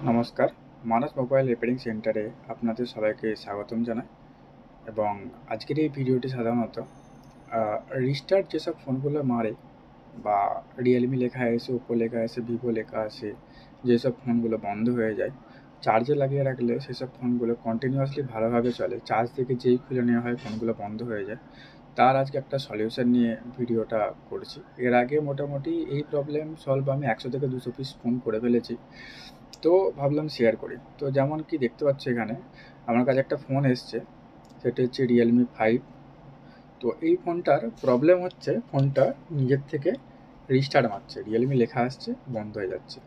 নমস্কার, মানস mobile repairing সেন্টারে আপনাদের সবাইকে স্বাগতম জানাই। এবং আজকের এই ভিডিওটি সাধারণত রিস্টার্ট যেসব ফোনগুলো মারে বা রিয়েলমি লেখা আসে, ওপো লেখা আসে, ভিভো লেখা আসে, যেসব ফোনগুলো বন্ধ হয়ে যায়, চার্জে লাগিয়ে রাখলে সেসব ফোনগুলো কন্টিনিউয়াসলি ভালোভাবে চলে, চার্জ থেকে যেই খুলে নেওয়া হয় ফোনগুলো বন্ধ হয়ে যায়। তার আজকে একটা সলিউশন নিয়ে ভিডিওটা করছি। এর আগে মোটামুটি এই প্রবলেম সলভ আমি 100 থেকে 200 পিস ফোন করে ফেলেছি, তো ভাবলাম শেয়ার করি। তো যেমন কি দেখতে পাচ্ছ, এখানে আমার কাছে একটা ফোন এসছে, সেটা হচ্ছে রিয়েলমি 5। তো এই ফোনটার প্রবলেম হচ্ছে ফোনটা নিজের থেকে রিস্টার্ট মারছে, রিয়েলমি লেখা আসছে, বন্ধ হয়ে যাচ্ছে।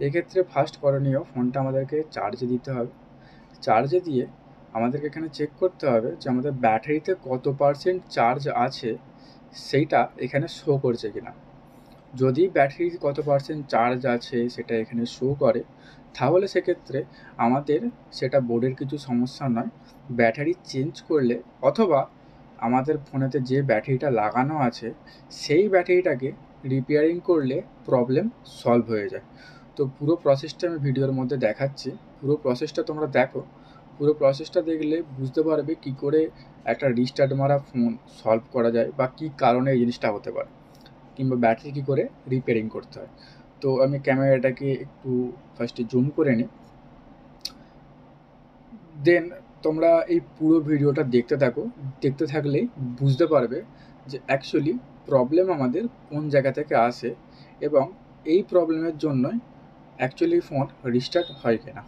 এক্ষেত্রে ফার্স্ট করণীয়, ফোনটা আমাদেরকে চার্জে দিতে হবে। চার্জে দিয়ে আমাদেরকে এখানে চেক করতে হবে যে আমাদের ব্যাটারিতে কত পার্সেন্ট চার্জ আছে, সেইটা এখানে শো করছে কিনা। যদি ব্যাটারির কত পার্সেন্ট চার্জ আছে সেটা এখানে শো করে, তাহলে সেক্ষেত্রে আমাদের সেটা বোর্ডের কিছু সমস্যা নয়, ব্যাটারি চেঞ্জ করলে অথবা আমাদের ফোনেতে যে ব্যাটারিটা লাগানো আছে সেই ব্যাটারিটাকে রিপেয়ারিং করলে প্রবলেম সলভ হয়ে যায়। তো পুরো প্রসেসটা আমি ভিডিওর মধ্যে দেখাচ্ছি, পুরো প্রসেসটা তোমরা দেখো। পুরো প্রসেসটা দেখলে বুঝতে পারবে কী করে একটা রিস্টার্ট মারা ফোন সলভ করা যায় বা কী কারণে এই জিনিসটা হতে পারে, কিংবা ব্যাটারি কী করে রিপেয়ারিং করতে হয়। তো আমি ক্যামেরাটাকে একটু ফার্স্টে জুম করে নিই, দেন তোমরা এই পুরো ভিডিওটা দেখতে থাকো। দেখতে থাকলেই বুঝতে পারবে যে অ্যাকচুয়ালি প্রবলেম আমাদের কোন জায়গা থেকে আসে এবং এই প্রবলেমের জন্যই অ্যাকচুয়ালি ফোন রিস্টার্ট হয় কিনা।